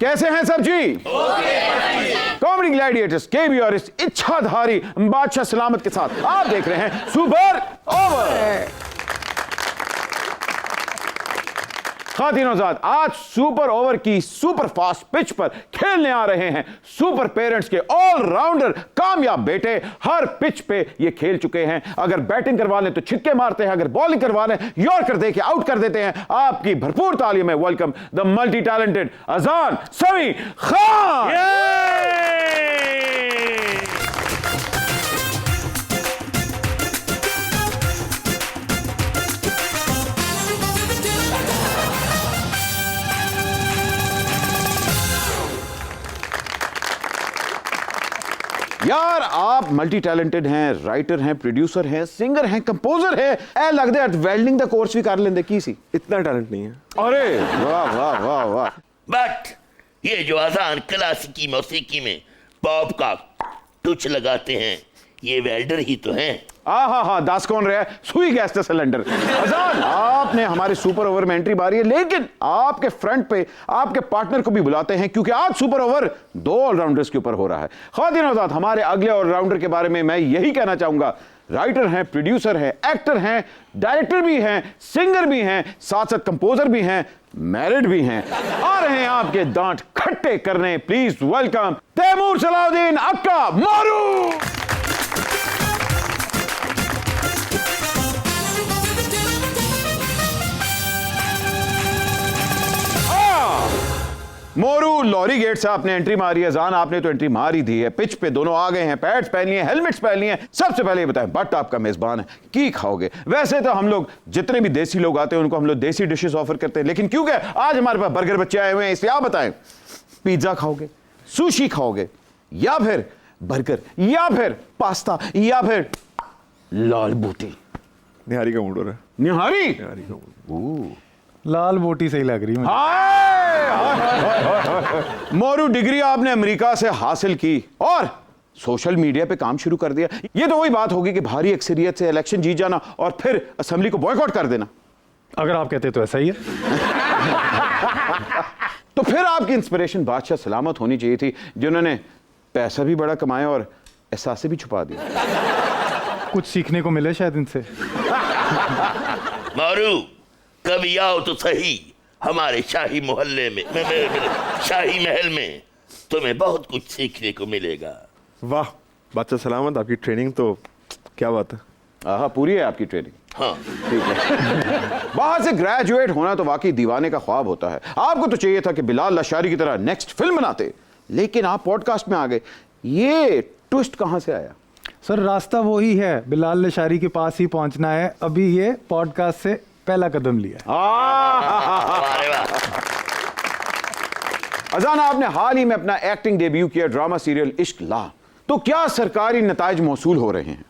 कैसे हैं सब जी? कॉमेडी ग्लैडिएटर्स केबी और इस इच्छाधारी बादशाह सलामत के साथ आप देख रहे हैं सुपर ओवर। खातिन आजाद, आज सुपर ओवर की सुपर फास्ट पिच पर खेलने आ रहे हैं सुपर पेरेंट्स के ऑलराउंडर कामयाब बेटे। हर पिच पे ये खेल चुके हैं। अगर बैटिंग करवा लें तो छिक्के मारते हैं, अगर बॉलिंग करवा लें यॉर्कर देके आउट कर देते हैं। आपकी भरपूर तालियों में वेलकम द मल्टी टैलेंटेड अजान समी खान। यार आप मल्टी टैलेंटेड हैं, राइटर हैं, प्रोड्यूसर हैं, सिंगर हैं, कंपोजर हैं। ए लगदे है वेल्डिंग दा कोर्स भी कर लेंदे की सी। इतना टैलेंट नहीं है। अरे वाह वाह वाह वाह। बट ये जो अजान क्लासिकी मौसीकी में पॉप का टच लगाते हैं ये वेल्डर ही तो हैं। हाँ, दास कौन रहा है? सुई गैस का सिलेंडर। अजान, आपने हमारे सुपर ओवर में एंट्री मारी है, लेकिन आपके फ्रंट पे आपके पार्टनर को भी बुलाते हैं क्योंकि आज सुपर ओवर 2 ऑलराउंडर्स के ऊपर हो रहा है। खातिन आजाद, हमारे अगले ऑलराउंडर के बारे में मैं यही कहना चाहूंगा, राइटर हैं, प्रोड्यूसर हैं, एक्टर हैं, डायरेक्टर भी हैं, सिंगर भी हैं, साथ साथ कंपोजर भी हैं, मैरिड भी हैं। आ रहे हैं आपके दांत खट्टे करने। प्लीज वेलकम तैमूर सलाउद्दीन अक्का मोरू। मोरू लॉरी गेट से आपने एंट्री मारी है। जान आपने तो एंट्री मार ही दी है। पिच पे दोनों आ गए हैं, पैड्स पहन लिए, हेलमेट्स पहन लिए। सबसे पहले ये बताएं, बट आपका मेजबान है, की खाओगे? वैसे तो हम लोग जितने भी देसी लोग आते हैं उनको हम लोग देसी डिशेस ऑफर करते हैं, लेकिन क्योंकि आज हमारे पास बर्गर बच्चे आए हुए हैं इसलिए आप बताएं, पिज्जा खाओगे, सुशी खाओगे, या फिर बर्गर, या फिर पास्ता, या फिर लाल बूटी? निहारी का मूड हो रहा है। निहारी? निहारी का मूड। लाल बोटी सही लग रही है। मोरू, डिग्री आपने अमेरिका से हासिल की और सोशल मीडिया पे काम शुरू कर दिया। ये तो वही बात होगी कि भारी अक्सरियत से इलेक्शन जीत जाना और फिर असेंबली को बॉयकॉट कर देना। अगर आप कहते तो ऐसा ही है। तो फिर आपकी इंस्पिरेशन बादशाह सलामत होनी चाहिए थी, जिन्होंने पैसा भी बड़ा कमाया और एहसास भी छुपा दिया। कुछ सीखने को मिले शायद इनसे। मारू कभी आओ तो सही हमारे शाही मोहल्ले में, शाही महल में, तुम्हें बहुत कुछ सीखने को मिलेगा। वाह बादशाह सलामत, आपकी ट्रेनिंग तो क्या बात है। हाँ, पूरी है आपकी ट्रेनिंग। हाँ ठीक है। बाहर से ग्रेजुएट होना तो वाकई दीवाने का ख्वाब होता है। आपको तो चाहिए था कि बिलाल लशारी की तरह नेक्स्ट फिल्म बनाते, लेकिन आप पॉडकास्ट में आ गए। ये ट्विस्ट कहां से आया? सर रास्ता वही है, बिलाल लशारी के पास ही पहुंचना है। अभी ये पॉडकास्ट से पहला कदम लिया। अजान, आपने हाल ही में अपना एक्टिंग डेब्यू किया ड्रामा सीरियल इश्क ला, तो क्या सरकारी नताइज मौसूल हो रहे हैं?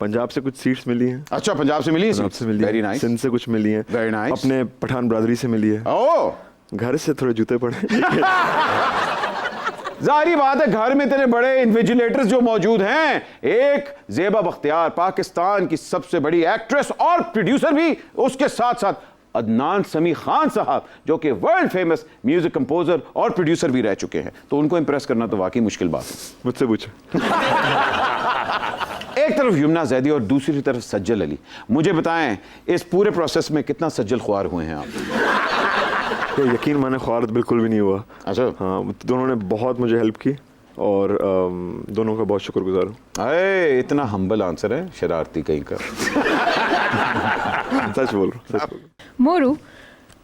पंजाब से कुछ सीट्स मिली हैं। अच्छा, पंजाब से मिली है? पंजाब से मिली वेरी है, नाइस। सिंध से कुछ मिली हैं, वेरी नाइस। अपने पठान ब्रादरी से मिली है। ओह, घर से थोड़े जूते पड़े। जाहिर बात है, घर में इतने बड़े इन्विजिलेटर्स जो मौजूद हैं, एक ज़ेबा बख्तियार पाकिस्तान की सबसे बड़ी एक्ट्रेस और प्रोड्यूसर भी, उसके साथ साथ अदनान समी खान साहब जो कि वर्ल्ड फेमस म्यूजिक कंपोजर और प्रोड्यूसर भी रह चुके हैं, तो उनको इंप्रेस करना तो वाकई मुश्किल बात है। मुझसे पूछो। एक तरफ यमुना जैदी और दूसरी तरफ सज्जल अली। मुझे बताएं, इस पूरे प्रोसेस में कितना सज्जल ख्वार हुए हैं आप? यकीन माने ख्वार बिल्कुल भी नहीं हुआ। अच्छा। हाँ, दोनों ने बहुत मुझे हेल्प की और दोनों का बहुत शुक्रगुजार हूँ। अरे इतना हम्बल आंसर है, शरारती कहीं का। सच बोल रहा हूँ। मोरू,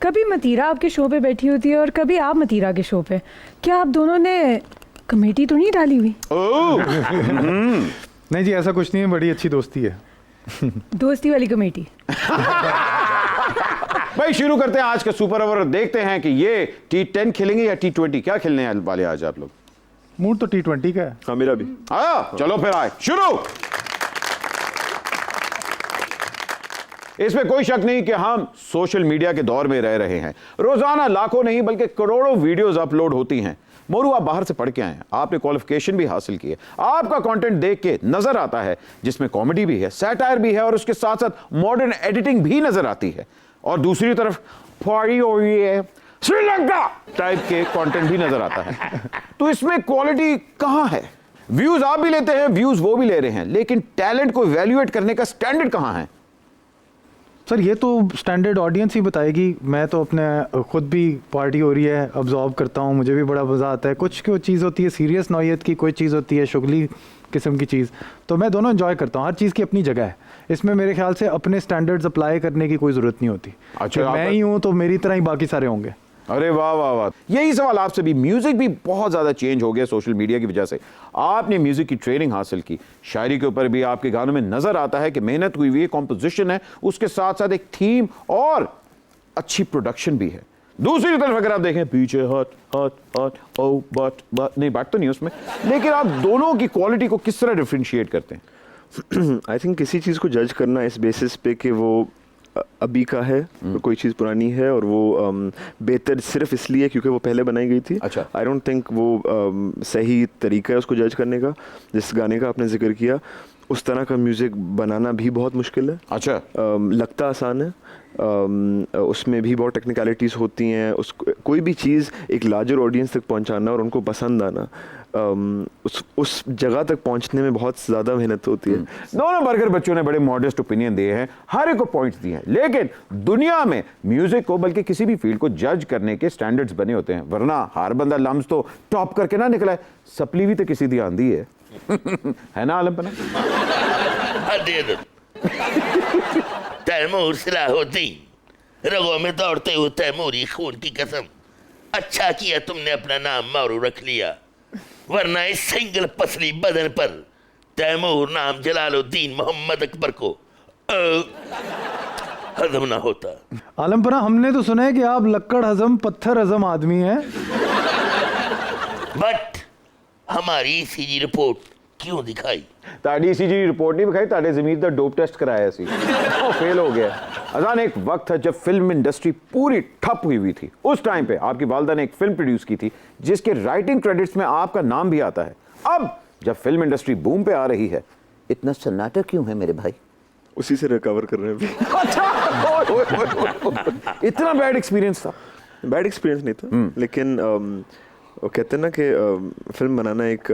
कभी मतीरा आपके शो पे बैठी होती है और कभी आप मतीरा के शो पे। क्या आप दोनों ने कमेटी तो नहीं डाली हुई? नहीं जी, ऐसा कुछ नहीं है, बड़ी अच्छी दोस्ती है। दोस्ती वाली कमेटी। भाई शुरू करते हैं आज का सुपर ओवर। देखते हैं कि ये T10 खेलेंगे या T20, क्या खेलने वाले आज आप लोग? मूड तो T20 का है। हाँ, मेरा भी। चलो फिर आए शुरू। इसमें कोई शक नहीं कि हम सोशल मीडिया के दौर में रह रहे हैं। रोजाना लाखों नहीं बल्कि करोड़ों वीडियोस अपलोड होती हैं। मोरू, आप बाहर से पढ़ के आए हैं, आपने क्वालिफिकेशन भी हासिल की है। आपका कंटेंट देख के नजर आता है जिसमें कॉमेडी भी है, सैटायर भी है और उसके साथ साथ मॉडर्न एडिटिंग भी नजर आती है। और दूसरी तरफ फाड़ी हो रही है, श्रीलंका टाइप के कंटेंट भी नजर आता है। तो इसमें क्वालिटी कहां है? व्यूज आप भी लेते हैं, व्यूज वो भी ले रहे हैं, लेकिन टैलेंट को इवैल्यूएट करने का स्टैंडर्ड कहां है? सर ये तो स्टैंडर्ड ऑडियंस ही बताएगी। मैं तो अपने खुद भी पार्टी हो रही है ऑब्जॉर्व करता हूँ, मुझे भी बड़ा मज़ा आता है। कुछ चीज़ होती है सीरियस नौयत की, कोई चीज़ होती है शुगली किस्म की चीज़, तो मैं दोनों एंजॉय करता हूँ। हर चीज़ की अपनी जगह है, इसमें मेरे ख्याल से अपने स्टैंडर्ड्स अप्लाई करने की कोई ज़रूरत नहीं होती। अच्छा, मैं ही हूँ तो मेरी तरह ही बाकी सारे होंगे। अरे वाह वाह वाह, यही सवाल आपसे भी। म्यूजिक भी बहुत ज्यादा चेंज हो गया सोशल मीडिया की वजह से। आपने म्यूजिक की ट्रेनिंग हासिल की, शायरी के ऊपर भी आपके गानों में नजर आता है कि मेहनत हुई हुई है, कॉम्पोजिशन है, उसके साथ साथ एक थीम और अच्छी प्रोडक्शन भी है। दूसरी तरफ अगर आप देखें पीछे हट हट हट ओ बट नहीं, बात तो नहीं उसमें, लेकिन आप दोनों की क्वालिटी को किस तरह डिफरेंशिएट करते हैं? आई थिंक किसी चीज़ को जज करना इस बेसिस पे कि वो अभी का है, कोई चीज़ पुरानी है और वो बेहतर सिर्फ इसलिए क्योंकि वो पहले बनाई गई थी। अच्छा। आई डोंट थिंक वो सही तरीका है उसको जज करने का। जिस गाने का आपने जिक्र किया, उस तरह का म्यूज़िक बनाना भी बहुत मुश्किल है। अच्छा, लगता आसान है, उसमें भी बहुत टेक्निकलिटीज़ होती हैं। कोई भी चीज़ एक लार्जर ऑडियंस तक पहुंचाना और उनको पसंद आना, उस जगह तक पहुंचने में बहुत ज़्यादा मेहनत होती है। दोनों बर्गर बच्चों ने बड़े मॉडेस्ट ओपिनियन दिए हैं, हर एक को पॉइंट्स दिए हैं, लेकिन दुनिया में म्यूजिक को, बल्कि किसी भी फील्ड को जज करने के स्टैंडर्ड्स बने होते हैं, वरना हर बंदा लम्स तो टॉप करके ना निकला है। सपली भी तो किसी दी आंधी है है ना आलम पना? तैमूर सलाहुद्दीन, रगों में दौड़ते हुए तैमूरी खून की कसम, अच्छा किया तुमने अपना नाम मारू रख लिया, वरना इस सिंगल पसली बदन पर तैमूर नाम जलालुद्दीन मोहम्मद अकबर को हजम ना होता। आलमपना, हमने तो सुना है कि आप लक्कड़ हजम पत्थर हजम आदमी हैं। बट हमारी ईसीजी रिपोर्ट क्यों दिखाई? ताड़ी ईसीजी रिपोर्ट नहीं दिखाई, ताड़े ज़मीर दा डोप टेस्ट कराया सी, वो फेल हो गया। अजान एक वक्त था जब फिल्म इंडस्ट्री पूरी ठप हुई थी। उस टाइम पे आपकी वालदा ने एक फिल्म प्रोड्यूस की थी जिसके राइटिंग क्रेडिट्स में आपका नाम भी आता है। अब जब फिल्म इंडस्ट्री बूम पे आ रही है, इतना सन्नाटा क्यों है मेरे भाई? उसी से रिकवर कर रहे हैं अभी। अच्छा, इतना बैड एक्सपीरियंस था? बैड एक्सपीरियंस नहीं था, लेकिन वो कहते हैं ना कि फिल्म बनाना एक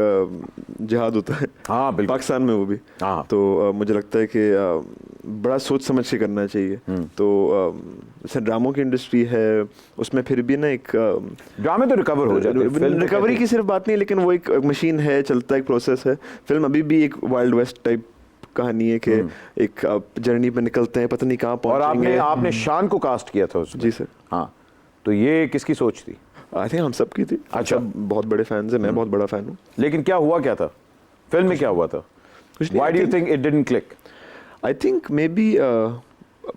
जिहाद होता है। हाँ बिल्कुल, पाकिस्तान में वो भी। हाँ। तो मुझे लगता है कि बड़ा सोच समझ के करना चाहिए। तो जैसे ड्रामों की इंडस्ट्री है, उसमें फिर भी ना एक ड्रामे तो रिकवर हो जाते हैं। रिकवरी की सिर्फ बात नहीं, लेकिन वो एक मशीन है, चलता एक प्रोसेस है। फिल्म अभी भी एक वाइल्ड वेस्ट टाइप कहानी है कि एक जर्नी पे निकलते हैं, पता नहीं कहाँ पहुँचेंगे। और आपने शान को कास्ट किया था उसमें। जी सर। हाँ, तो ये किसकी सोच थी? आई थिंक हम सब की थी। अच्छा। सब बहुत बड़े फैंस हैं, मैं बहुत बड़ा फैन हूँ। लेकिन क्या हुआ, क्या था फिल्म में, क्या हुआ था? Why do you think it didn't click? I think may be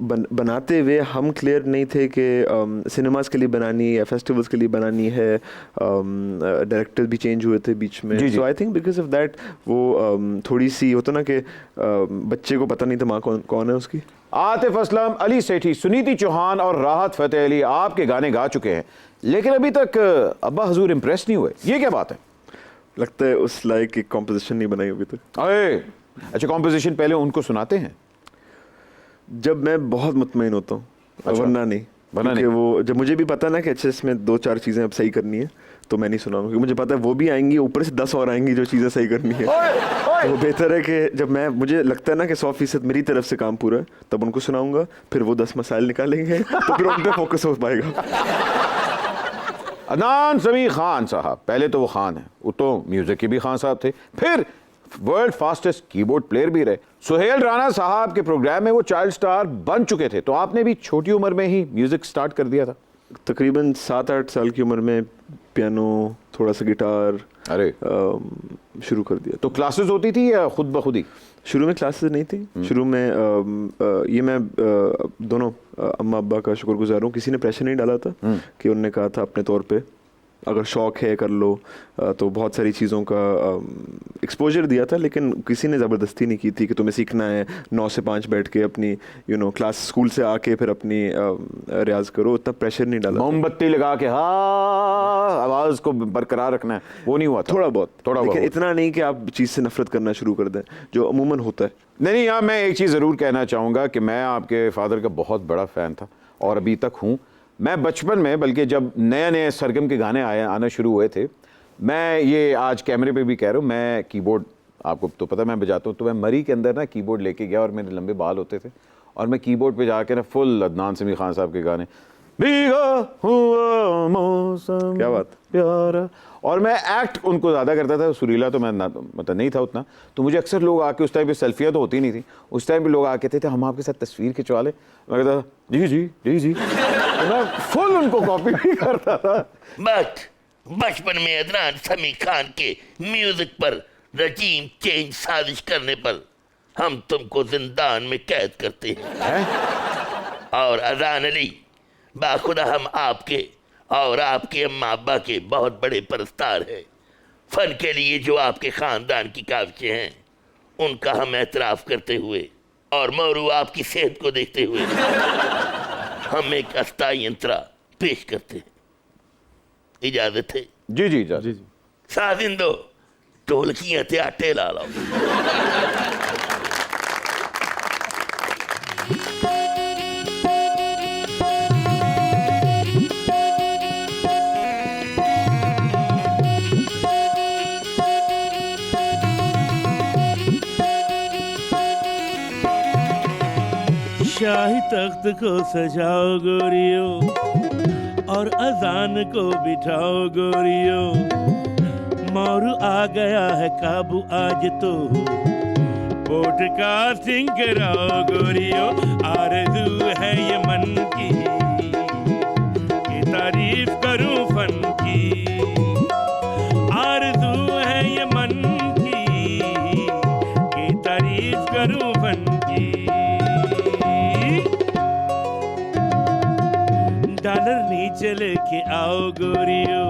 बनाते हुए हम क्लियर नहीं थे कि सिनेमाज के लिए बनानी या फेस्टिवल्स के लिए बनानी है। डायरेक्टर भी चेंज हुए थे बीच में। So I think because of that वो थोड़ी सी होता ना कि बच्चे को पता नहीं था माँ कौन है उसकी। आतिफ असलम, अली सेठी, सुनीति चौहान और राहत फतेह अली आपके गाने गा चुके हैं, लेकिन अभी तक अब्बा हजूर इम्प्रेस नहीं हुए। ये क्या बात है? लगता है उस लायक एक कॉम्पोजिशन नहीं बनाई अभी तक। अरे अच्छा, कॉम्पोजिशन पहले उनको सुनाते हैं जब मैं बहुत मुतमईन होता हूँ। अच्छा। वरना नहीं, क्योंकि वो जब मुझे भी पता ना कि अच्छा इसमें 2-4 चीज़ें अब सही करनी है, तो मैं नहीं सुनाऊंगा, क्योंकि मुझे पता है वो भी आएंगी, ऊपर से 10 और आएंगी जो चीज़ें सही करनी है। तो वो बेहतर है कि जब मुझे लगता है ना कि 100% मेरी तरफ से काम पूरा है, तब उनको सुनाऊंगा, फिर वो 10 मसाइल निकालेंगे तो फिर उन पर फोकस हो पाएगा। अदनान समी खान साहब, पहले तो वो खान है, वो तो म्यूजिक के भी खान साहब थे, फिर वर्ल्ड फास्टेस्ट कीबोर्ड प्लेयर भी रहे। सुहेल राना साहब के प्रोग्राम में वो चाइल्ड स्टार बन चुके थे, तो आपने भी छोटी उम्र में ही म्यूजिक स्टार्ट कर दिया था? तकरीबन 7-8 साल की उम्र में पियानो, थोड़ा सा गिटार अरे शुरू कर दिया। तो क्लासेस होती थी या खुद ब खुद ही? शुरू में क्लासेस नहीं थी। शुरू में ये मैं दोनों अम्मा अब्बा का शुक्रगुजार हूँ, किसी ने प्रेशर नहीं डाला था कि उन्होंने कहा था अपने तौर पे अगर शौक है कर लो, तो बहुत सारी चीज़ों का एक्सपोजर दिया था, लेकिन किसी ने ज़बरदस्ती नहीं की थी कि तुम्हें सीखना है 9 से 5 बैठ के अपनी क्लास स्कूल से आके फिर अपनी रियाज करो, उतना प्रेशर नहीं डाला। मोमबत्ती लगा के हाँ आवाज़ को बरकरार रखना है, वो नहीं हुआ था? थोड़ा बहुत, लेकिन इतना नहीं कि आप चीज़ से नफरत करना शुरू कर दें, जो अमूमन होता है। नहीं, यहाँ मैं एक चीज़ ज़रूर कहना चाहूँगा कि मैं आपके फादर का बहुत बड़ा फ़ैन था और अभी तक हूँ। मैं बचपन में, बल्कि जब नए नए सरगम के गाने आना शुरू हुए थे, मैं ये आज कैमरे पे भी कह रहा हूँ, मैं कीबोर्ड, आपको तो पता मैं बजाता हूँ, तो मैं मरी के अंदर ना कीबोर्ड लेके गया और मेरे लंबे बाल होते थे और मैं कीबोर्ड पे जाके ना फुल अदनान समी खान साहब के गाने, भीगा हुआ मौसम क्या बात, प्यारा, और मैं एक्ट उनको ज़्यादा करता था। सुरीला तो मैं मतलब नहीं था उतना, तो मुझे अक्सर लोग आके, उस टाइम पे सेल्फियाँ तो होती नहीं थी, उस टाइम पे लोग आके कहते थे हम आपके साथ तस्वीर खिंचवा लें, मैं कहता था जी जी जी जी, तो मैं फुल उनको कॉपी भी करता था। बट बचपन में अदनान समी खान के म्यूजिक पर रजीम चेंज साजिश करने पर हम तुमको जिंदान में कैद करते हैं। और अजान अली, बाखुदा हम आपके और आपके अम्मा अब्बा के बहुत बड़े परस्तार हैं। फन के लिए जो आपके खानदान की काविशें हैं उनका हम एतराफ़ करते हुए और मौरू आपकी सेहत को देखते हुए हम एक अस्थाई यंत्रा पेश करते हैं। इजाजत है? जी जी जी जी। साजिंदो ढोलकियां ते आटे ला लो। शाही तख्त को सजाओ गोरियो और अजान को बिठाओ गोरियो, मोरू आ गया है काबू आज तो पॉडकास्टिंग कराओ गोरियो। आरज़ू है ये मन की कि तारीफ करूं फन की, आरज़ू है ये मन की कि तारीफ करूं फन की। डॉलर नीचे लेके आओ गोरियो,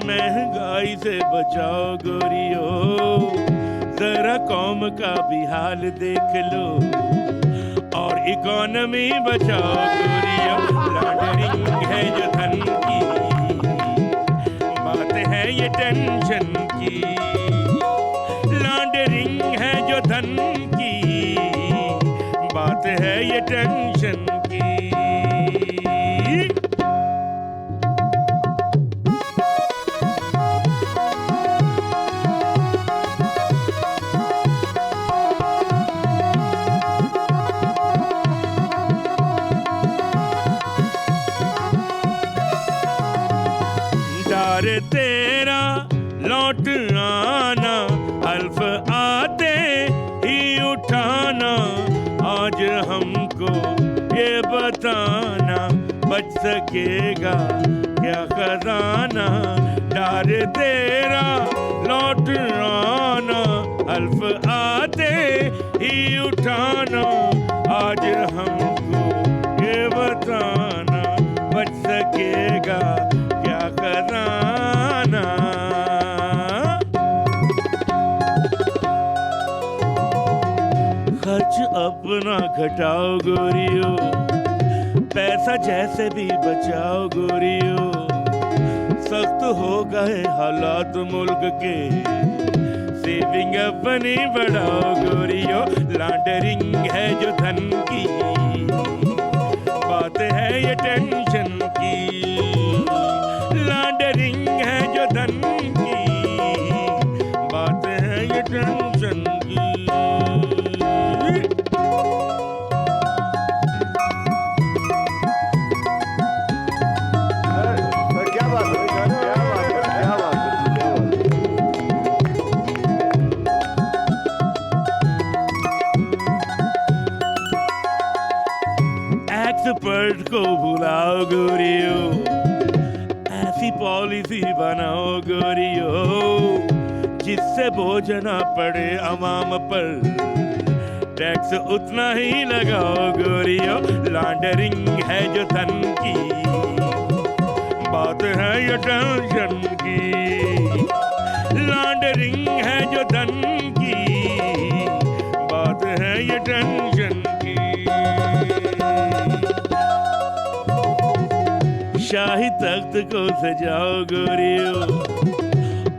महंगाई से बचाओ गोरियो, जरा कौम का भी हाल देख लो और इकोनॉमी बचाओ गोरियो। लॉन्ड्रिंग है जो धन की, बात है ये टेंशन की, लॉन्ड्रिंग है जो धन की, बात है ये टेंशन की। डर तेरा लौट आना, अल्फ आते ही उठाना, आज हमको ये बताना बच सकेगा क्या खजाना। डर तेरा लौट आना, अल्फ आते ही उठाना, आज हमको ये बताना बच सकेगा क्या खजाना। खर्च अपना घटाओ गोरियो, पैसा जैसे भी बचाओ गोरियो, सख्त हो गए हालात मुल्क के, सेविंग अपनी बढ़ाओ गोरियो। लॉन्ड्रिंग है जो धन की, बात है ये टेंशन की, लॉन्ड्रिंग है जो धन की, बात है ये टेंशन की। क्या बात है, क्या बात है, क्या बात है। एक्सपर्ट को बुलाओ गोरियो, ऐसी पॉलिसी बनाओ गोरियो जिससे बोझ ना पड़े अवाम पर, टैक्स उतना ही लगाओ गोरियो। लॉन्ड्रिंग है जो धन की, बात है ये टेंशन की, लॉन्ड्रिंग है जो धन की, बात है ये टेंशन की। शाही तख्त को सजाओ गोरियो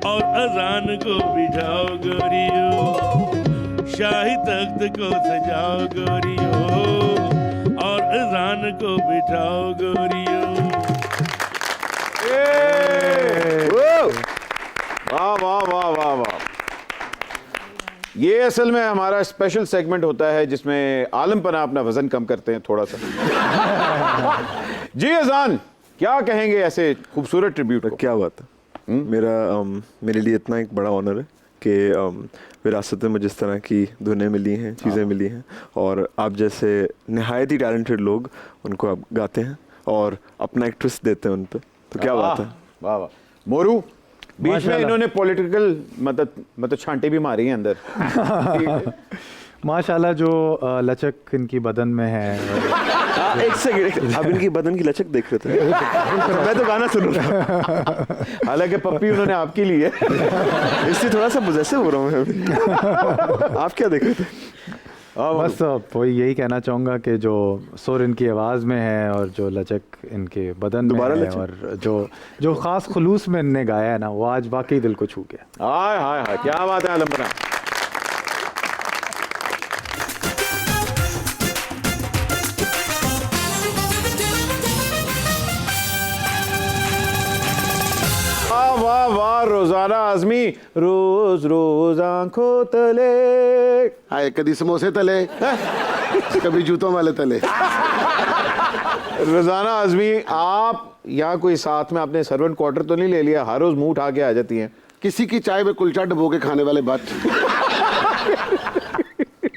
और अजान को बिठाओ गोरियो, शाही तख्त को सजाओ गोरियो और अजान को बिठाओ गोरियों। वाह वाह वाह वाह वाह। ये असल में हमारा स्पेशल सेगमेंट होता है जिसमें आलम पना अपना वजन कम करते हैं थोड़ा सा। जी अजान, क्या कहेंगे ऐसे खूबसूरत ट्रिब्यूट को? क्या बात है। मेरे लिए इतना एक बड़ा ऑनर है कि विरासत में मुझे इस तरह की धुनें मिली हैं, चीज़ें मिली हैं, और आप जैसे नहायत ही टैलेंटेड लोग उनको आप गाते हैं और अपना एक ट्विस्ट देते हैं उन पे, तो क्या बात है। वाह वाह। मोरू, बीच में इन्होंने पॉलिटिकल मतलब छांटे भी मारी हैं अंदर। माशाल्लाह जो लचक इनकी बदन में है। एक सेकंड, आप इनकी बदन की लचक देख रहे थे? मैं तो गाना सुन रहा था। हालांकि पप्पी उन्होंने आपके लिए, इससे थोड़ा सा मुझसे हो रहा हूँ मैं अभी। आप क्या देख रहे थे? बस वही यही कहना चाहूँगा कि जो सुर इनकी आवाज़ में है और जो लचक इनके बदन में है और जो ख़ास खुलूस में इनने गाया है ना, वो आज वाकई दिल को छू गया। हाय हाय हाय, क्या बात है आलम पना। वाह वाह, रोजाना आजमी रोज रोज आंखों तले। हाय, कभी समोसे तले, कभी जूतों वाले तले। रोजाना आजमी, आप यहाँ कोई साथ में आपने सर्वेंट क्वार्टर तो नहीं ले लिया? हर रोज मुंह उठा के आ जाती हैं। किसी की चाय में कुलचा डबो के खाने वाले बात।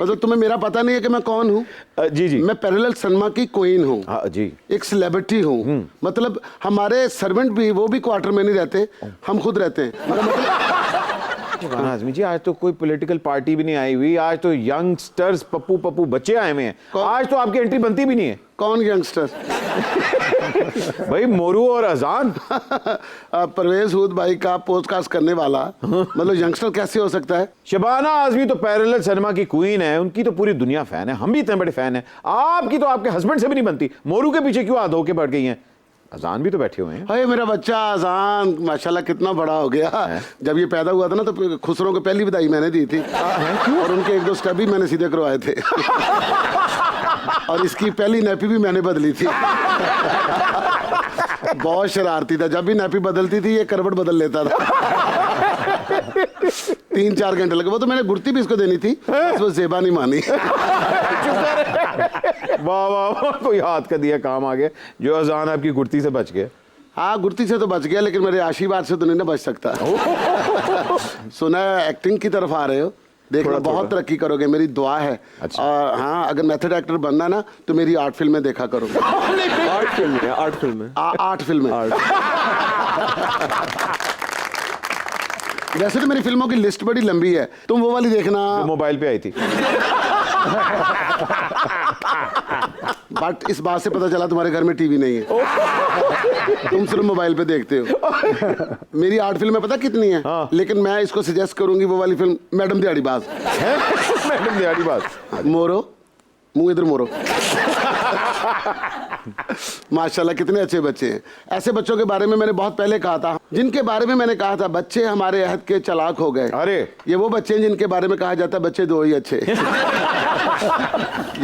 मतलब तुम्हें मेरा पता नहीं है कि मैं कौन हूँ? जी जी, मैं पैरेलल सिनेमा की क्वीन हूँ। हाँ जी। एक सेलिब्रिटी हूँ। मतलब हमारे सर्वेंट भी, वो भी क्वार्टर में नहीं रहते, हम खुद रहते हैं। मतलब आजमी जी, आज तो कोई पॉलिटिकल पार्टी भी नहीं आई हुई, आज तो यंगस्टर्स पप्पू पप्पू बच्चे आए हुए हैं। आज तो आपकी एंट्री बनती भी नहीं है। कौन यंगस्टर? भाई मोरू और अजान। परवेज हुद भाई का पोस्टकास्ट करने वाला मतलब यंगस्टर कैसे हो सकता है? शबाना आजमी तो पैरेलल सिनेमा की क्वीन है, उनकी तो पूरी दुनिया फैन है, हम भी इतने बड़े फैन हैं। आपकी तो आपके हस्बैंड से भी नहीं बनती। मोरू के पीछे क्यों हाथ धो के बैठ गई हैं? अजान भी तो बैठे हुए हैं। अरे मेरा बच्चा अजान माशाल्लाह कितना बड़ा हो गया। जब ये पैदा हुआ था ना तो खुसरों को पहली विदाई मैंने दी थी, और उनके एक दो स्टेप भी मैंने सीधे करवाए थे। और इसकी पहली नैपी भी मैंने बदली थी। बहुत शरारती था, जब भी नैपी बदलती थी ये करवट बदल लेता था। 3-4 घंटे लगे। वो तो मैंने गुर्ती भी इसको देनी थी, बस वो जेबा नहीं मानी। वाह वाह वाह, कोई हाथ का दिया काम आ गया जो अजान आपकी गुर्ती से बच गया। हाँ, गुर्ती से तो बच गया, लेकिन मेरे आशीर्वाद से तो नहीं ना बच सकता। सुना है एक्टिंग की तरफ आ रहे हो, देखना बहुत तरक्की करोगे, मेरी दुआ है। अच्छा। और हाँ, अगर मेथड एक्टर बनना ना तो मेरी आर्ट फिल्में देखा करो। आर्ट फिल्म है, आर्ट फिल्म है, आर्ट फिल्में। वैसे तो मेरी फिल्मों की लिस्ट बड़ी लंबी है, तुम वो वाली देखना। मोबाइल पे आई थी। बट इस बात से पता चला तुम्हारे घर में टीवी नहीं है, तुम सिर्फ मोबाइल पे देखते हो। मेरी आर्ट फिल्में पता कितनी है? हाँ। लेकिन मैं इसको सजेस्ट करूंगी वो वाली फिल्म, मैडम दिहाड़ीबाज। मैडम दिहाड़ीबाज। मोरो, मुंह इधर मोरो। माशाल्लाह कितने अच्छे बच्चे हैं। ऐसे बच्चों के बारे में मैंने बहुत पहले कहा था, जिनके बारे में मैंने कहा था बच्चे हमारे अहद के चालाक हो गए। अरे ये वो बच्चे हैं जिनके बारे में कहा जाता है बच्चे दो ही अच्छे।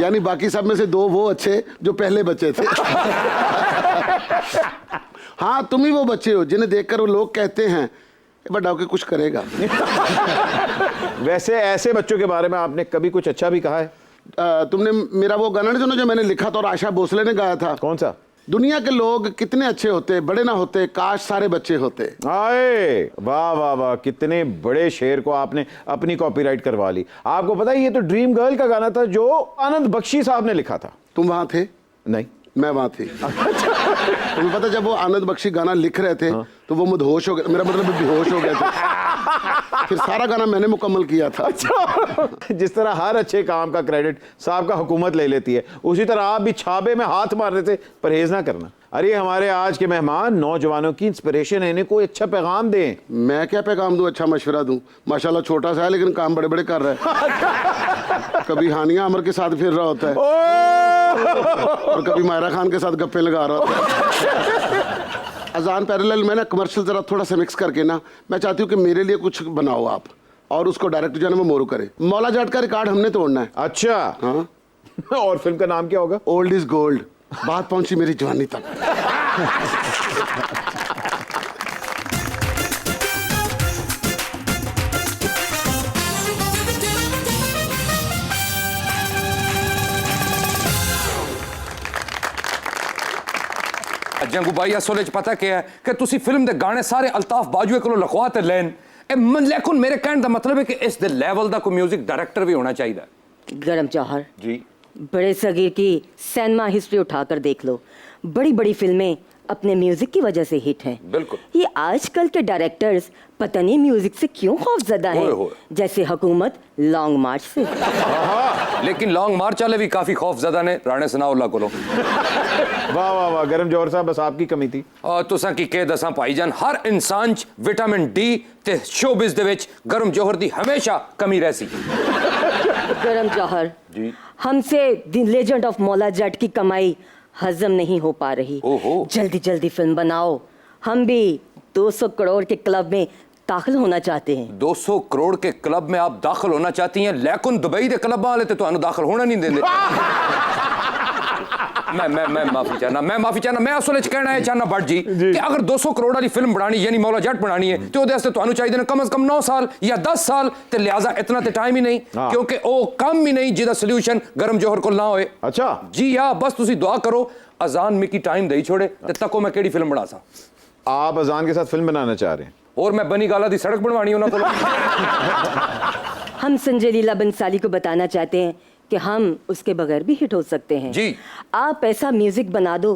यानी बाकी सब में से दो वो अच्छे जो पहले बच्चे थे। हाँ, तुम ही वो बच्चे हो जिन्हें देखकर वो लोग कहते हैं बड़ा होके कुछ करेगा। वैसे ऐसे बच्चों के बारे में आपने कभी कुछ अच्छा भी कहा है? तुमने मेरा वो गाना जो मैंने लिखा था और आशा भोसले ने गाया था, कौन सा? दुनिया के लोग कितने अच्छे होते, बड़े ना होते, काश सारे बच्चे होते। आए वाह वाह वाह, कितने बड़े शेर को आपने अपनी कॉपीराइट करवा ली। आपको पता है ये तो ड्रीम गर्ल का गाना था जो आनंद बख्शी साहब ने लिखा था। तुम वहां थे? नहीं, मैं वहां थी। तुम्हें पता जब वो आनंद बख्शी गाना लिख रहे थे तो वो मदहोश हो गए, मेरा मतलब बेहोश हो गए थे। फिर सारा गाना मैंने मुकम्मल किया था। जिस तरह हर अच्छे काम का क्रेडिट साहब का हुकूमत ले लेती है, उसी तरह आप भी छाबे में हाथ मारने से परहेज ना करना। अरे हमारे आज के मेहमान नौजवानों की इंस्पिरेशन है, इन्हें कोई अच्छा पैगाम दें। मैं क्या पैगाम दूं, अच्छा मशवरा दूं? माशाल्लाह छोटा सा है लेकिन काम बड़े बड़े कर रहा है। कभी हानिया अमर के साथ फिर रहा होता है और कभी मायरा खान के साथ गप्पे लगा रहा होता है। अजान पैरेलल में ना कमर्शियल जरा थोड़ा सा मिक्स करके ना, मैं चाहती हूँ कि मेरे लिए कुछ बनाओ आप, और उसको डायरेक्ट जो है ना वो मोरू करे। मौला जाट का रिकॉर्ड हमने तोड़ना है। अच्छा हाँ, और फिल्म का नाम क्या होगा? Old is gold. बात पहुंची मेरी जवानी तक। जंगू भाई असल च पता क्या है कि तुसी फिल्म दे गाने सारे अल्ताफ बाजुए को लखवा ते लैन लेकिन मेरे कहने का मतलब है कि इस दे लेवल दा कोई म्यूजिक डायरेक्टर भी होना चाहिए। गरम जौहर जी बड़े सगीर की सिनेमा हिस्ट्री उठाकर देख लो, बड़ी बड़ी फिल्में अपने म्यूजिक की वजह से हिट हैं। बिल्कुल। ये आजकल के डायरेक्टर्स पता नहीं म्यूजिक से क्यों खौफजदा होए हैं, होए। जैसे हुकूमत लॉन्ग मार्च से। लेकिन लॉन्ग मार्च वाले भी काफी खौफजदा ने राणे सनाउल्लाह कोलों। वाह वाह वाह गरम जौहर साहब, बस आपकी कमी थी। और तुसा की कह दसा भाईजान, हर इंसान च विटामिन डी ते शोबिज दे विच गरम जौहर दी हमेशा कमी रहसी। गरम जौहर जी हमसे the legend of Maula Jatt की कमाई हजम नहीं हो पा रही। ओहो। जल्दी जल्दी फिल्म बनाओ, हम भी 200 करोड़ के क्लब में दाखिल होना चाहते हैं। 200 करोड़ के क्लब में आप दाखिल होना चाहती हैं, लेकिन दुबई के क्लब वाले तो तुहानू दाखिल होना नहीं देंगे। मैं माफी चाहना मैं असल च कहना है चाहना भट्ट जी कि अगर 200 करोड़ वाली फिल्म बनानी यानी मौला जट बनानी है तो ਉਹਦੇ ਵਾਸਤੇ ਤੁਹਾਨੂੰ ਚਾਹੀਦੇ ਨੇ कम से कम 9 साल या 10 साल ਤੇ लिहाजा इतना तो टाइम ही नहीं क्योंकि वो काम ही नहीं जिहदा सॉल्यूशन गरम जौहर को ना होए। अच्छा जी हाँ, बस तुसी दुआ करो अजान मिकी टाइम दे ही छोड़े ते तको मैं केड़ी फिल्म बना सा। आप अजान के साथ फिल्म बनाना चाह रहे हैं और मैं बनी गाला दी सड़क बनवानी उन्होंने को। हम संजय लीला बंसाली को बताना चाहते हैं कि हम उसके बगैर भी हिट हो सकते हैं। जी। आप ऐसा म्यूजिक बना दो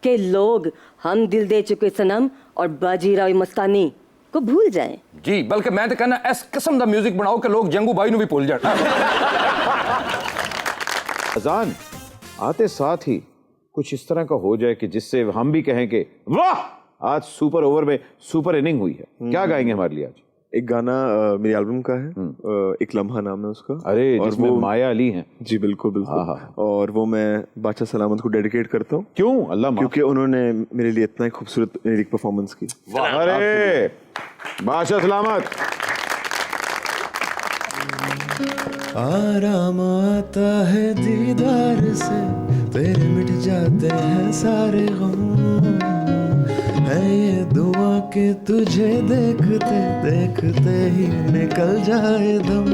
कि लोग हम दिल दे चुके सनम और बाजीराव मस्तानी को भूल जाएं। जी, बल्कि मैं तो कहना इस किस्म का म्यूजिक बनाओ कि लोग जंगू भाई नू भी भूल जाए। अजान आते साथ ही कुछ इस तरह का हो जाए कि जिससे हम भी कहें कि वाह आज सुपर ओवर में सुपर इनिंग हुई है। क्या गाएंगे हमारे लिए आज? एक गाना मेरी एल्बम का है, एक लम्हा नाम है उसका। अरे और जिसमें वो माया अली हैं। जी बिल्कुल बिल्कुल। हाँ। और वो मैं बादशाह सलामत को डेडिकेट करता हूँ। क्यों? अल्लाह माफ। क्योंकि उन्होंने मेरे लिए इतना ही खूबसूरत लिरिक परफॉर्मेंस की। अरे बादशाह सलामत। आराम आता है दीदार से, तेरे मिट जाते हैं सारे गम। है ये दुआ कि तुझे देखते देखते ही निकल जाए दम।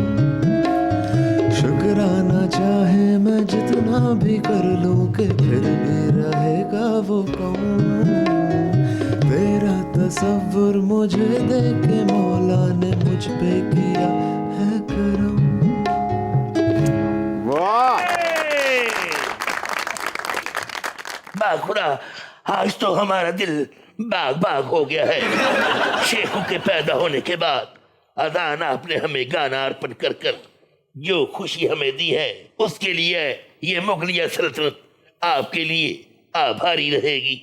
शुक्राना चाहे मैं जितना भी कर लूं कि फिर भी रहेगा वो कम। तेरा तसव्वुर मुझे देख के मौला ने मुझ पे किया है करम। बाखुदा, आज तो हमारा दिल बाग बाग हो गया है। शेखों के पैदा होने के बाद अजान आपने हमें गाना अर्पण कर कर जो खुशी हमें दी है उसके लिए ये मुगलिया सल्तनत आपके लिए आभारी रहेगी।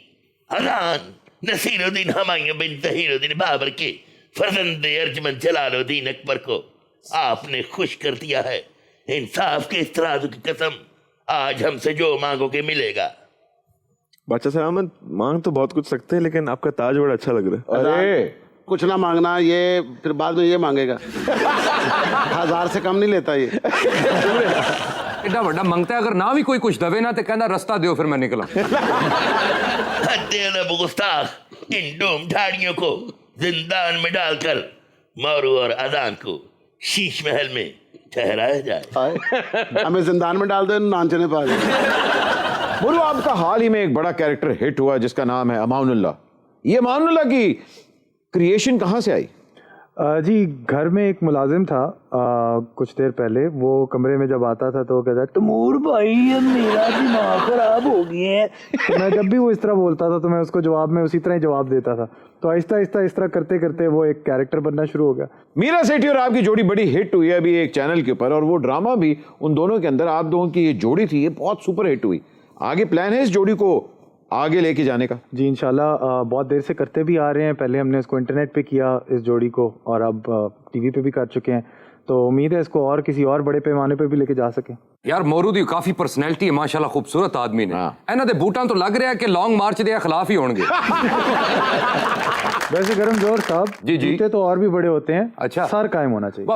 अजान नसीरुद्दीन हुमायूं बिन तहीरुद्दीन बाबर के फर्जंद अर्जमंद जलालुद्दीन अकबर को आपने खुश कर दिया है। इंसाफ के इस तराजू की कसम, आज हमसे जो मांगोगे मिलेगा। बादशाह सलामत मांग तो बहुत कुछ सकते हैं, लेकिन आपका ताज बड़ा अच्छा लग रहा है। अरे कुछ ना मांगना, ये फिर बाद में ये मांगेगा। 1000 से कम नहीं लेता ये। एडा बड़ा मंगता है, अगर ना भी कोई कुछ दबे ना तो कहना रास्ता दो फिर मैं निकला। गुस्ताख, इन डूम ढाड़ियों को जिंदान में डालकर मौरू और अजान को शीश महल में ठहराया जाए। हमें जिंदान में डाल दो, नाचने पा बोलो, आपका हाल ही में एक बड़ा कैरेक्टर हिट हुआ जिसका नाम है अमानुल्लाह। ये अमानुल्लाह की क्रिएशन कहाँ से आई? जी घर में एक मुलाजिम था कुछ देर पहले, वो कमरे में जब आता था तो वो कहता तमूर भाई ये मेरा दिमाग खराब हो गया है। तो मैं जब भी वो इस तरह बोलता था तो मैं उसको जवाब में उसी तरह ही जवाब देता था। तो आहिस्ता आहिस्ता इस तरह करते करते वो एक कैरेक्टर बनना शुरू हो गया। मीरा सेठी और आपकी जोड़ी बड़ी हिट हुई है अभी एक चैनल के ऊपर, और वो ड्रामा भी उन दोनों के अंदर आप दोनों की ये जोड़ी थी, ये बहुत सुपर हिट हुई। आगे प्लान है इस जोड़ी को आगे लेके जाने का? जी इंशाल्लाह बहुत देर से करते भी आ रहे हैं। पहले हमने इसको इंटरनेट पे किया इस जोड़ी को, और अब टीवी पे भी कर चुके हैं। तो उम्मीद है इसको और किसी और बड़े पैमाने पे भी लेके जा सके। यार मोरू दी काफी पर्सनैलिटी है माशाल्लाह, खूबसूरत आदमी ने। इन्हां दे बूटां तो लग रहा है कि लॉन्ग मार्च के खिलाफ ही होंगे। वैसे गरम जौहर साहब, जी जी, जूते तो और भी बड़े होते हैं। अच्छा, सर कायम होना चाहिए।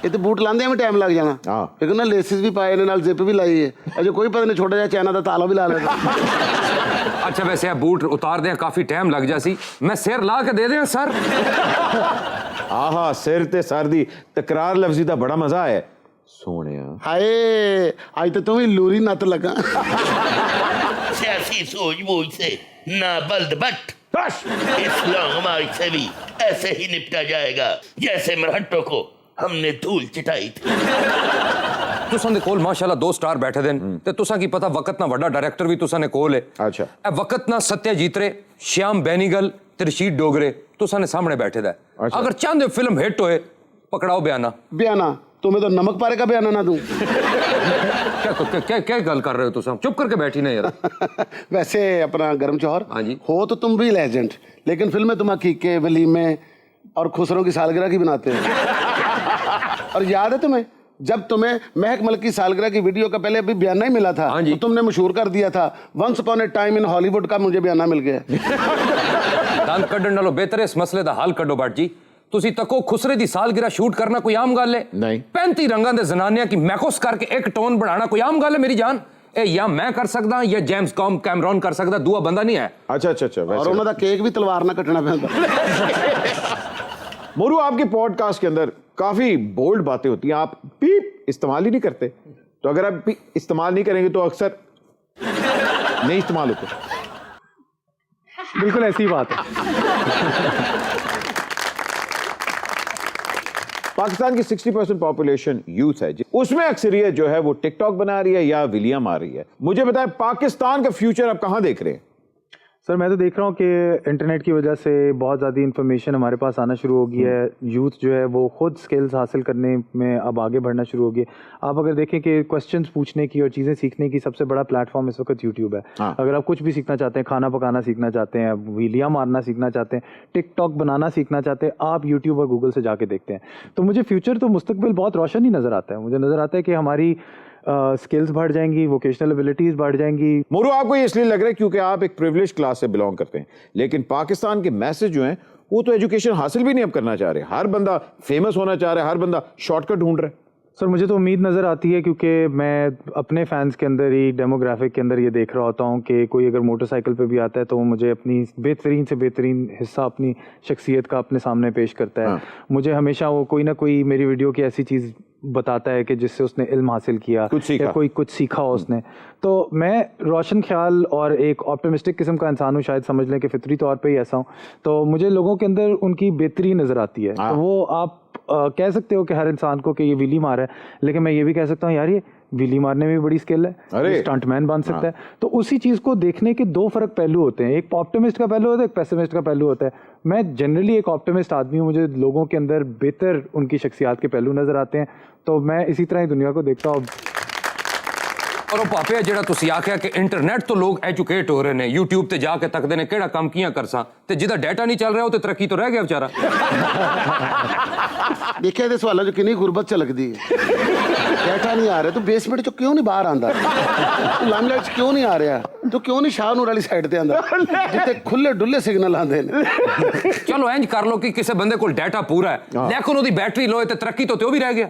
ਇਹ ਤੇ ਬੂਟ ਲਾਉਂਦੇ ਵੀ ਟਾਈਮ ਲੱਗ ਜਾਣਾ ਹਾਂ। ਲੇਕਿਨ ਨਾ ਲੇਸਿਸ ਵੀ ਪਾਏ ਨੇ ਨਾਲ ਜ਼ਿਪ ਵੀ ਲਾਈ ਹੈ ਅਜੇ ਕੋਈ ਪਤਾ ਨਹੀਂ ਛੋਟਾ ਜਿਹਾ ਚਾਈਨਾ ਦਾ ਤਾਲਾ ਵੀ ਲਾ ਲਿਆ अच्छा वैसे आप बूट उतार दें काफी टाइम लग जासी मैं सिर ला के दे दें सर आहा सिर ते सर दी तकरार लफ्जी दा बड़ा मजा है सोने ਹਾਏ ਅੱਜ ਤੇ ਤੂੰ ਵੀ ਲੂਰੀ ਨੱਤ ਲੱਗਾ सियासी सूझबूझ से ना बल्द बट इस लॉन्ग मार्च से भी ऐसे ही निपटा जाएगा जैसे मरहट्टों को हमने धूल चिटाई थी तुसां दे कोल माशाल्लाह 2 स्टार बैठे देन ते तुसां की पता वक्त ना वड्डा डायरेक्टर भी तुसां ने कोल है अच्छा। ए वक्त ना सत्यजीत रे श्याम बेनीगल ते रशीद डोगरे तुसां ने सामने बैठे दा अच्छा। अगर चाहते हो फिल्म हिट होए पकड़ाओ बयाना ਬਿਆਨਾ तुम्हें तो नमक पारे का बयाना ना दूं क्या क्या क्या गल कर रहे हो तुसां चुप करके बैठी ना यार वैसे अपना गर्म चौहर हाँ जी। हो तो तुम भी लेजेंड लेकिन फिल्में तुम हकीके वलीमे और खुसरों की सालगिरह की बनाते हो और याद है तुम्हें जब तुम्हें महक मलिक की सालगिरह की वीडियो का पहले अभी बयाना ही मिला था हाँ जी। तो तुमने मशहूर कर दिया था once upon a time in Hollywood का मुझे बयाना मिल गया दंद कड्ढण नालों बेहतर है इस मसले दा हल कड्ढो भट्ट जी तुसी तको खुसरे दी सालगिरह शूट करना कोई आम गल है नहीं। 35 रंगां दे जनानियां की मैकोस करके एक टोन बनाना कोई आम गल है मेरी जान ए या मैं कर सकदा या जेम्स कैमरॉन कर सकदा दूआ बंदा नहीं है अच्छा अच्छा अच्छा और वैसे उन्होंने केक भी तलवार ना कटना पैंदा मोरू आपके पॉडकास्ट के अंदर काफी बोल्ड बातें होती हैं आप पीप इस्तेमाल ही नहीं करते तो अगर आप पीप इस्तेमाल नहीं करेंगे तो अक्सर नहीं इस्तेमाल होते बिल्कुल ऐसी ही बात है पाकिस्तान की 60% पॉपुलेशन यूथ है उसमें अक्सरियत जो है वो टिकटॉक बना रही है या वीलिया मार रही है मुझे बताएं पाकिस्तान का फ्यूचर आप कहां देख रहे हैं सर मैं तो देख रहा हूँ कि इंटरनेट की वजह से बहुत ज़्यादा इन्फॉर्मेशन हमारे पास आना शुरू हो गई है यूथ जो है वो खुद स्किल्स हासिल करने में अब आगे बढ़ना शुरू हो गई है आप अगर देखें कि क्वेश्चंस पूछने की और चीज़ें सीखने की सबसे बड़ा प्लेटफॉर्म इस वक्त यूट्यूब है हाँ। अगर आप कुछ भी सीखना चाहते हैं खाना पकाना सीखना चाहते हैं वीलिया मारना सीखना चाहते हैं टिकटॉक बनाना सीखना चाहते हैं आप यूट्यूब और गूगल से जाके देखते हैं तो मुझे फ्यूचर तो मुस्तकबिल बहुत रोशन ही नज़र आता है मुझे नज़र आता है कि हमारी स्किल्स बढ़ जाएंगी वोकेशनल एबिलिटीज़ बढ़ जाएंगी मोरू आपको ये इसलिए लग रहा है क्योंकि आप एक प्रिविलेज क्लास से बिलोंग करते हैं लेकिन पाकिस्तान के मैसेज जो हैं वो तो एजुकेशन हासिल भी नहीं अब करना चाह रहे हर बंदा फेमस होना चाह रहा है हर बंदा शॉर्टकट ढूंढ रहा है सर मुझे तो उम्मीद नज़र आती है क्योंकि मैं अपने फैंस के अंदर ही डेमोग्राफिक के अंदर ये देख रहा होता हूँ कि कोई अगर मोटरसाइकिल पे भी आता है तो वो मुझे अपनी बेहतरीन से बेहतरीन हिस्सा अपनी शख्सियत का अपने सामने पेश करता है मुझे हमेशा वो कोई ना कोई मेरी वीडियो की ऐसी चीज़ बताता है कि जिससे उसने इल्म हासिल किया कुछ सीखा। या कोई कुछ सीखा हो उसने तो मैं रोशन ख्याल और एक ऑप्टिमिस्टिक किस्म का इंसान हूँ शायद समझ लें कि फितरी तौर पे ही ऐसा हूँ तो मुझे लोगों के अंदर उनकी बेहतरी नज़र आती है तो वो आप कह सकते हो कि हर इंसान को कि ये विली मार है लेकिन मैं ये भी कह सकता हूँ यार ये विली मारने में भी बड़ी स्किल है स्टंटमैन बन सकता है तो उसी चीज़ को देखने के दो फर्क पहलू होते हैं एक ऑप्टिमिस्ट का पहलू होता है एक पेसिमिस्ट का पहलू होता है मैं जनरली एक ऑप्टिमिस्ट आदमी हूँ मुझे लोगों के अंदर बेहतर उनकी शख्सियात के पहलू नज़र आते हैं तो मैं इसी तरह ही दुनिया को देखता हूँ और वो पापे जेड़ा तुसी आख्या कि इंटरनेट तो लोग एजुकेट हो रहे ने यूट्यूब ते जाके तकदे ने केड़ा काम कियां करसा ते जिदा डाटा नहीं चल रहा ते तरक्की तो रह गया बेचारा देखिए ਇਹਦੇ ਸਵਾਲਾਂ 'ਚ ਕਿੰਨੀ ਗੁਰਬਤ ਝਲਕਦੀ ਹੈ ਡਾਟਾ ਨਹੀਂ ਆ ਰਿਹਾ ਤੂੰ ਬੇਸਮੈਂਟ 'ਚੋਂ ਕਿਉਂ ਨਹੀਂ ਬਾਹਰ ਆਂਦਾ ਤੂੰ ਲਾਈਮਲਾਈਟ 'ਚ ਕਿਉਂ ਨਹੀਂ ਆ ਰਿਹਾ ਤੂੰ ਕਿਉਂ ਨਹੀਂ ਸ਼ਾਹਨੂਰ ਵਾਲੀ ਸਾਈਡ ਤੇ ਆਂਦਾ ਜਿੱਥੇ ਖੁੱਲੇ ਡੁੱਲੇ ਸਿਗਨਲ ਆਉਂਦੇ ਨੇ चलो इंज कर लो कि किसी बंदे को डाटा पूरा है लेकिन ओदी बैटरी लो ते तरक्की तो भी रह गया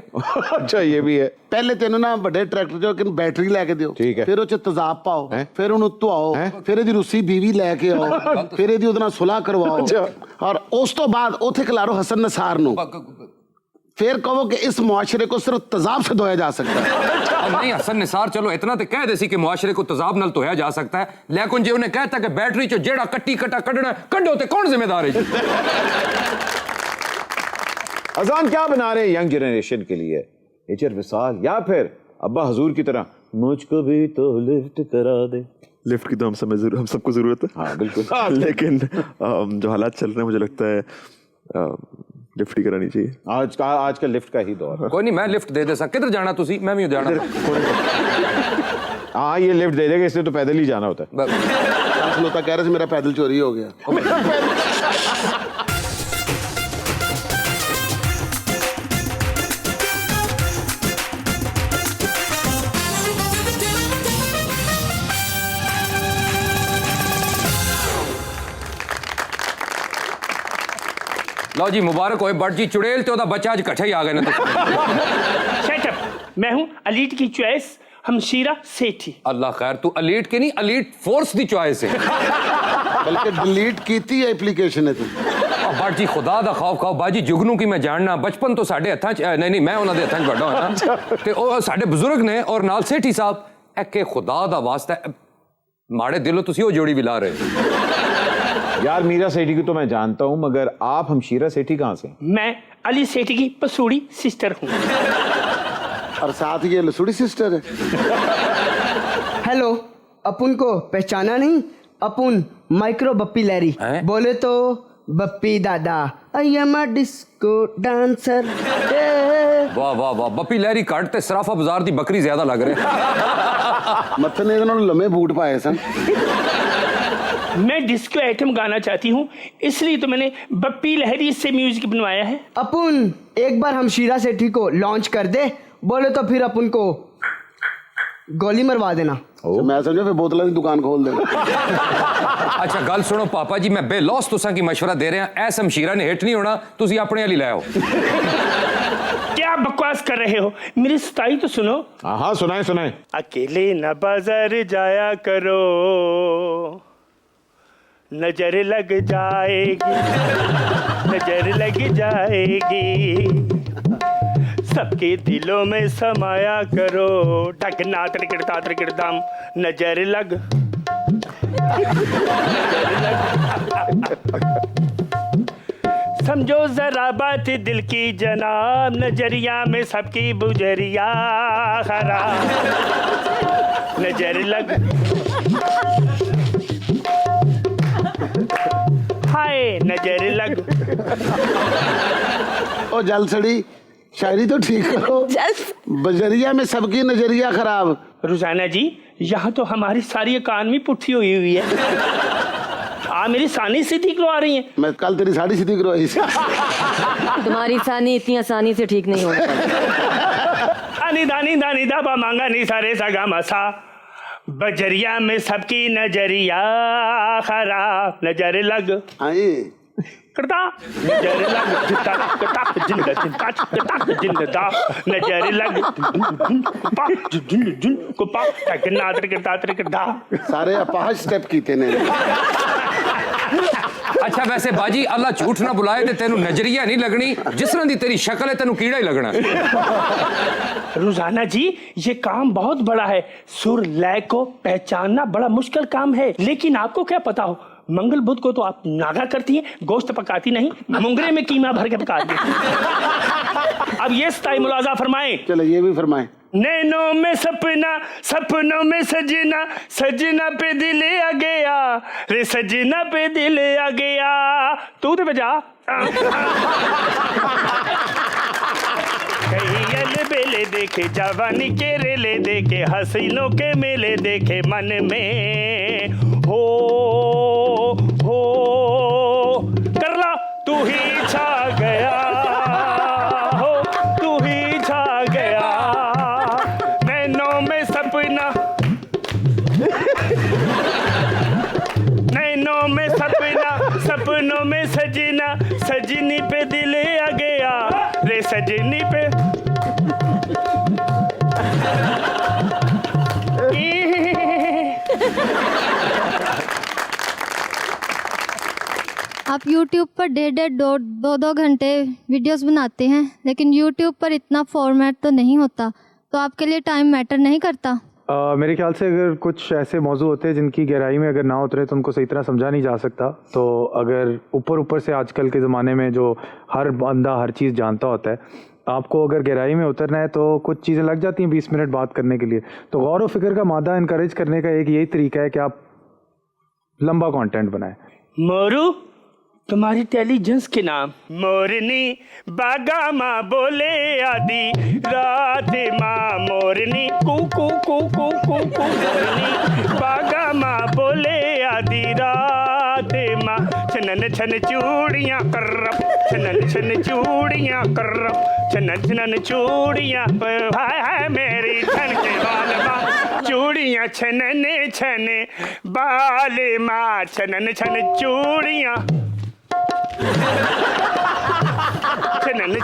अच्छा ये भी है ਪਹਿਲੇ ਤੈਨੂੰ ਨਾ ਵੱਡੇ ਟਰੈਕਟਰ 'ਚੋਂ ਕਿ ਬੈਟਰੀ ਲੈ ਕੇ ਦਿਓ ਠੀਕ ਹੈ। ਫਿਰ ਉਹ 'ਚ ਤੇਜ਼ਾਬ ਪਾਓ ਫਿਰ ਉਹਨੂੰ ਧੁਆਓ ਫਿਰ ਇਹਦੀ ਰੂਸੀ ਬੀਵੀ ਲੈ ਕੇ ਆਓ ਫਿਰ ਇਹਦੀ ਉਹਦੇ ਨਾਲ ਸੁਲਾਹ ਕਰਵਾਓ ਔਰ ਉਸ ਤੋਂ ਬਾਅਦ ਉੱਥੇ ਖਿਲਾਰੋ ਹਸਨ ਨਸਾਰ ਨੂੰ फिर कहो कि इस मुआशरे को सिर्फ तजाब से धोया जा सकता है अब नहीं हसन निसार चलो इतना तो कह देसी कि मुआशरे को तजाब नाल धोया जा सकता है लेकिन जो उन्हें कहता कि बैटरी चो जेड़ा कट्टी कटा कढ़ना कढ़ो ते कौन जिम्मेदार है अजान क्या बना रहे हैं यंग जनरेशन के लिए नेचर विसाल या फिर अब्बा हजूर की तरह मुझको भी तो लिफ्ट करा दे लिफ्ट की तो हम सबको जरूरत है हाँ बिल्कुल लेकिन जो हालात चल रहे हैं मुझे लगता है लिफ्ट ही करानी चाहिए आजकल लिफ्ट का ही दौर है कोई नहीं मैं लिफ्ट दे दे किधर जाना तुसी मैं भी जाना हाँ ये लिफ्ट दे देगा इसलिए तो पैदल ही जाना होता है खलोता कह रहे थे मेरा पैदल चोरी हो गया लो जी मुबारक होए बट जी चुड़ैल ते ओदा बच्चा अज कट्ठे ही आ गए ना। शट अप, मैं हूं अलीट की चॉइस हमशीरा सेठी। अल्लाह खैर, तू अलीट की नहीं अलीट फोर्स दी चॉइस है। बल्कि डिलीट कीती एप्लीकेशन है तू। बट जी खुदा दा खौफ खाओ बाजी जुगनू की मैं जानना बचपन तो साडे हत्थां च नहीं मैं उन्हां दे हत्थां च बड़ा होया ना ते ओ साडे बुजुर्ग ने और नाल सेठी साहब एके खुदा दा वास्ता माड़े दिलों तुसी ओ जोड़ी भी ला रहे हो। यार मीरा सेठी की तो मैं जानता हूं मगर आप हमशीरा सेठी कहां से? मैं अली सेठी की पसूड़ी सिस्टर हूं। और साथ ये लसुड़ी सिस्टर है। हेलो, अपुन को पहचाना नहीं? अपुन माइक्रो बप्पी लहरी, बोले तो बप्पी दादा। I am a disco dancer. वाह वाह वाह, बप्पी लहरी कट ते सराफा बाजार दी बकरी ज्यादा लग रहे। मत्थे ने लम्बे बूट पाए सन। मैं डिस्को आइटम गाना चाहती हूँ, इसलिए तो मैंने बप्पी लहरी से म्यूजिक बनवाया है। अपुन एक बार हमशीरा सेठी को लॉन्च कर दे, बोले तो फिर अपन को गोली मरवा देना। मैं समझा फिर बोतलों की दुकान खोल देना। अच्छा गल सुनो पापा जी, मैं बेलौस तुसा की मशवरा दे रहा ऐ शमशीरा ने हिट नहीं होना, तुसी अपने वाली ले आओ। क्या बकवास कर रहे हो, मेरी सताई तो सुनो। हाँ सुनाए सुनाए। अकेले न बाजार जाया करो, नजर लग जाएगी, नजर लग जाएगी, सबके दिलों में समाया करो, ढकना त्रिकड़ता त्रिकड़दाम, नजर लग, समझो जरा बात दिल की जनाब, नजरिया में सबकी बुजरिया खराब, नजर लग, हाय नजर लग। ओ जलसड़ी, शायरी तो ठीक करो। बजरिया में सबकी नजरिया खराब। रुजाना जी, यहाँ तो हमारी सारी इकानमी पुट्ठी हुई है। आप मेरी सानी सीधी करवा रही हैं। मैं कल तेरी साड़ी सीधी करवाई। तुम्हारी सानी इतनी आसानी से ठीक नहीं होती। अनी दानी दानी दाबा मांगा नी सारे सगा मसा, बजरिया में सबकी नजरिया खराब, नजर लग करता, नजर लग जिंदा जिंदा जिंदा जिंदा जिंदा, नजर लग को पा टकना करता करता। सारे अपाहज स्टेप कीते ने। अच्छा वैसे बाजी अल्लाह झूठ ना बुलाए ते तेनू नजरिया नहीं लगनी, जिस तरह दी तेरी शक्ल है तेनू कीड़ा ही लगना। रोजाना जी ये काम बहुत बड़ा है, सुर लय को पहचानना बड़ा मुश्किल काम है, लेकिन आपको क्या पता हो मंगल बुध को तो आप नागा करती हैं, गोश्त पकाती नहीं, मुंगरे में कीमा भर के पकाती हैं। अब ये स्ताई मुलाजा फरमाएं। चलो ये भी फरमाएं। नैनों में सपना, सपनों में सजना, सजना पे दिल आ गया रे, सजना पे दिल आ गया, तू तो बजा। कई बेले देखे जवानी के रेले देखे, हसीनों के मेले देखे, मन में हो कर ला तू ही छा गया, हो तू ही छा गया, नैनों में सपना, नैनों में सपना, सपनों में सजना, सजनी पे दिल आ गया रे, सजनी पे। आप YouTube पर डेढ़ दो घंटे वीडियोस बनाते हैं, लेकिन YouTube पर इतना फॉर्मेट तो नहीं होता, तो आपके लिए टाइम मैटर नहीं करता? मेरे ख्याल से अगर कुछ ऐसे मौजू होते हैं जिनकी गहराई में अगर ना उतरे तो उनको सही तरह समझा नहीं जा सकता, तो अगर ऊपर से आजकल के ज़माने में जो हर बंदा हर चीज़ जानता होता है, आपको अगर गहराई में उतरना है तो कुछ चीज़ें लग जाती हैं 20 मिनट बात करने के लिए। तो गौर व फिक्र का मादा इनकरेज करने का एक यही तरीका है कि आप लंबा कंटेंट बनाएं। मोरू तुम्हारी इंटेलिजेंस के नाम, मोरनी बागा माँ बोले आदि रात माँ, मोरनी कू कू कू कू कू कू, मोरनी बागा माँ बोले आदि रात माँ, छनन छन चूड़ियाँ करप, छनन छन चूड़ियाँ करप, छनन छनन चूड़ियाँ, हाय हाय मेरी छन के बाल माँ, चूड़ियाँ छनने छने बाल माँ, छनन छन चूड़ियाँ।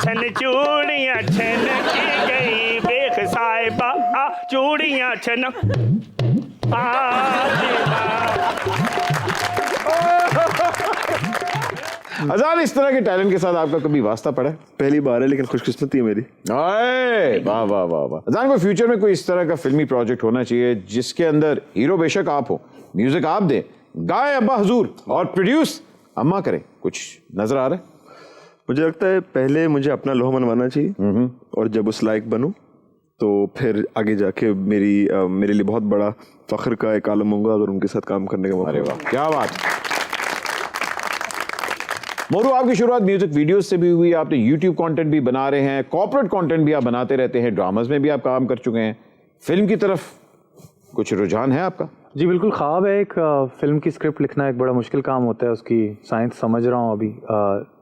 छन चूड़ियां छन की गई बेख साहिबा चूड़ियां छन अजान, इस तरह के टैलेंट के साथ आपका कभी वास्ता पड़ा है? पहली बार है लेकिन खुशकिस्मती है मेरी। आए, वाह वाह वाह वाह। अजान, को फ्यूचर में कोई इस तरह का फिल्मी प्रोजेक्ट होना चाहिए जिसके अंदर हीरो बेशक आप हो, म्यूजिक आप दें, गाए अब्बा हुजूर और प्रोड्यूस अम्मा करें। कुछ नजर आ रहा है? मुझे लगता है पहले मुझे अपना लोहा मनवाना चाहिए और जब उस लायक बनूं तो फिर आगे जाके मेरे लिए बहुत बड़ा फख्र का एक आलम होगा अगर उनके साथ काम करने का मौका। अरे वाह, क्या बात। मोरू, आपकी शुरुआत म्यूजिक वीडियोस से भी हुई, आपने यूट्यूब कंटेंट भी बना रहे हैं, कॉर्पोरेट कंटेंट भी आप बनाते रहते हैं, ड्रामास में भी आप काम कर चुके हैं, फिल्म की तरफ कुछ रुझान है आपका? जी बिल्कुल, ख्वाब है। एक फिल्म की स्क्रिप्ट लिखना एक बड़ा मुश्किल काम होता है, उसकी साइंस समझ रहा हूँ अभी।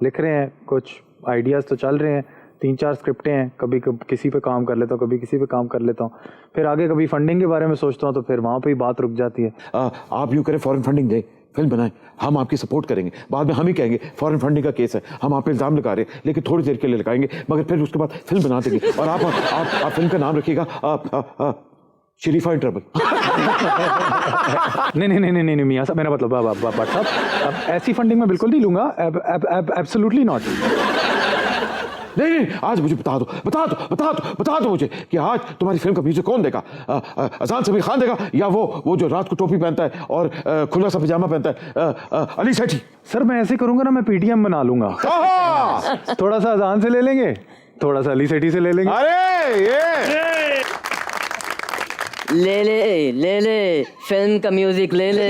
लिख रहे हैं, कुछ आइडियाज़ तो चल रहे हैं, 3-4 स्क्रिप्टें हैं, कभी किसी पे काम कर लेता हूँ, कभी किसी पे काम कर लेता हूँ, फिर आगे कभी फंडिंग के बारे में सोचता हूँ तो फिर वहाँ पे ही बात रुक जाती है। आप यूँ करें, फॉरेन फंडिंग दें, फिल्म बनाएं, हम आपकी सपोर्ट करेंगे, बाद में हम ही कहेंगे फॉरेन फंडिंग का केस है, हम आप पे इल्ज़ाम लगा रहे हैं, लेकिन थोड़ी देर के लिए लगाएंगे, मगर फिर उसके बाद फिल्म बना देंगे और आप फिल्म का नाम रखिएगा शरीफा इन ट्रबल। नहीं मियाँ साहब, मेरा मतलब भट्ट साहब, अब ऐसी फंडिंग मैं बिल्कुल नहीं लूँगा, एब्सोल्युटली नॉट। नहीं, आज मुझे बता दो मुझे कि आज तुम्हारी फिल्म का म्यूजिक कौन देगा? अजान समीर खान देगा या वो जो रात को टोपी पहनता है और खुला सा पजामा पहनता है, अली सेठी? सर मैं ऐसे करूंगा ना, मैं पीटीएम बना लूंगा। थोड़ा सा अजान से ले लेंगे, थोड़ा सा अली सेठी से ले लेंगे। अरे ये ले फिल्म का म्यूजिक ले ले।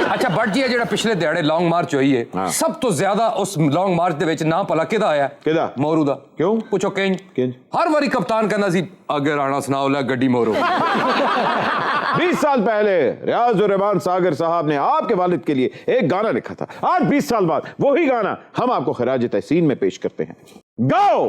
अच्छा भट्ट जी, ਜਿਹੜਾ ਪਿਛਲੇ ਦਿਹਾੜੇ ਲੌਂਗ ਮਾਰਚ ਹੋਈ ਹੈ, ਸਭ ਤੋਂ ਜ਼ਿਆਦਾ ਉਸ ਲੌਂਗ ਮਾਰਚ ਦੇ ਵਿੱਚ ਨਾਂ ਭਲਾ ਕਿਹਦਾ ਆਇਆ? ਕਿਹਦਾ? ਮੋਰੂ ਦਾ। ਕਿਉਂ? ਪੁੱਛੋ ਕਿੰਜ ਹਰ ਵਾਰੀ ਕਪਤਾਨ ਕਹਿੰਦਾ ਸੀ ਅੱਗੇ ਰਾਣਾ ਸੁਣਾਓ ਲੈ ਗੱਡੀ ਮੋਰੂ। 20 साल पहले रियाजुर रहमान सागर साहब ने आपके वालिद के लिए एक गाना लिखा था। आज 20 साल बाद वही गाना हम आपको खराज तहसीन में पेश करते हैं। गाओ।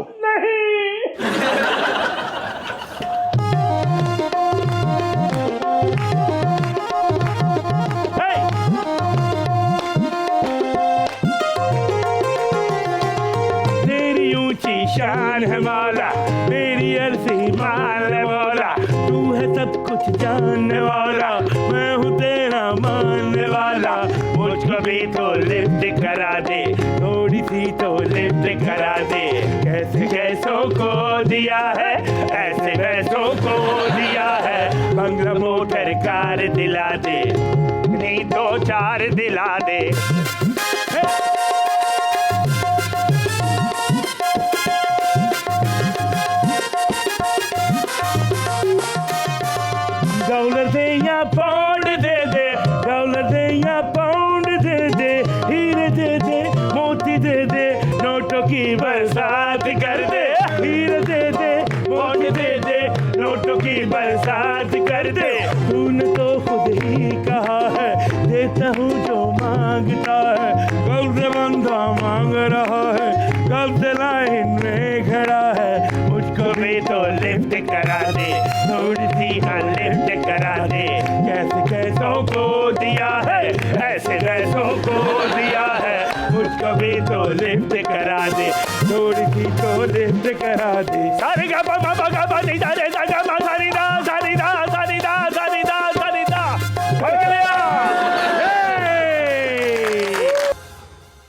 तेरी ऊंची शान है मौला, मेरी अर्जी मान है मौला, तू है सब कुछ जानने वाला, मैं हूँ तेरा मानने वाला, मुझको भी तो लिफ्ट करा दे, थोड़ी सी तो लिफ्ट करा दे, कैसे कैसों को दिया है, ऐसे वैसों को दिया है, बंगला मोटर कार दिला दे, नहीं 2-4 दिला दे। डॉलर दे या पाउंड दे दे, डॉलर दे या पाउंड दे दे, हीरे दे दे, मोती दे दे, नोटों की बरसात कर दे, हीरे दे दे, मोती दे दे, नोटों की बरसात कर दे, तूने तो खुद ही कहा है देता हूँ जो मांगता है, कब से बंदा मांग रहा है, कब से लाइन में खड़ा है, मुझको भी तो लिफ्ट करा दे, थोड़ी सी हाँ लिफ्ट करा दे, कैसे कैसों को दिया है, ऐसे वैसों को दिया है, मुझको भी तो लिफ्ट करा दे, थोड़ी सी तो लिफ्ट करा दे। सारे गा पा मा पा गा पा नी दा रे दा गा